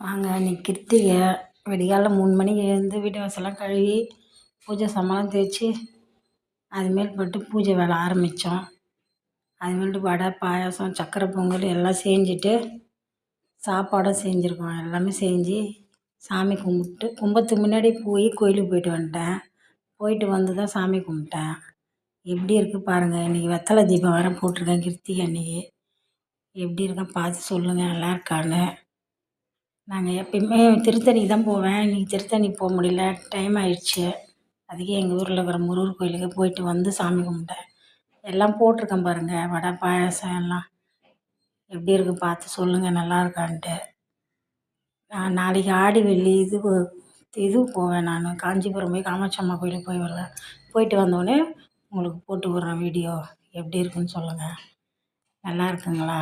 வாங்க இன்னைக்கு கிருத்திகை. விடிகாலைல 3 மணிக்கு எழுந்து வீட்டு வாசல்லாம் கழுவி பூஜை சாமான்லாம் தேய்ச்சி அதுமேல்பட்டு பூஜை வேலை ஆரம்பித்தோம். அதுமேல்ட்டு வடை பாயாசம் சக்கரை பொங்கல் எல்லாம் செஞ்சுட்டு சாப்பாடும் செஞ்சுருக்கோம். எல்லாமே செஞ்சு சாமி கும்பிட்டு கும்பத்துக்கு முன்னாடி போய் கோயிலுக்கு போயிட்டு வந்துட்டேன். போயிட்டு வந்து தான் சாமி கும்பிட்டேன். எப்படி இருக்குது பாருங்கள். இன்றைக்கி வெத்தலை தீபம் வேறு போட்டிருக்கேன் கிருத்திகை அன்றைக்கி. எப்படி இருக்கேன் பார்த்து சொல்லுங்கள், நல்லா இருக்கான்னு. நாங்கள் எப்பயுமே திருத்தணிக்கு தான் போவேன். இன்றைக்கி திருத்தணிக்கு போக முடியல, டைம் ஆயிடுச்சு. அதுக்கே எங்கள் ஊரில் இருக்கிற முருகர் கோயிலுக்கு போயிட்டு வந்து சாமி கும்பிட்டேன். எல்லாம் போட்டிருக்கேன் பாருங்கள், வடை பாயாசம் எல்லாம். எப்படி இருக்குது பார்த்து சொல்லுங்கள், நல்லா இருக்கான்ட்டு. நான் நாளைக்கு ஆடி வெள்ளி இது போவேன். நான் காஞ்சிபுரம் போய் காமாட்சி அம்மா கோயிலுக்கு போய் வருவேன். போயிட்டு வந்தோடனே உங்களுக்கு போட்டு விட்றேன் வீடியோ. எப்படி இருக்குன்னு சொல்லுங்கள், நல்லா இருக்குங்களா?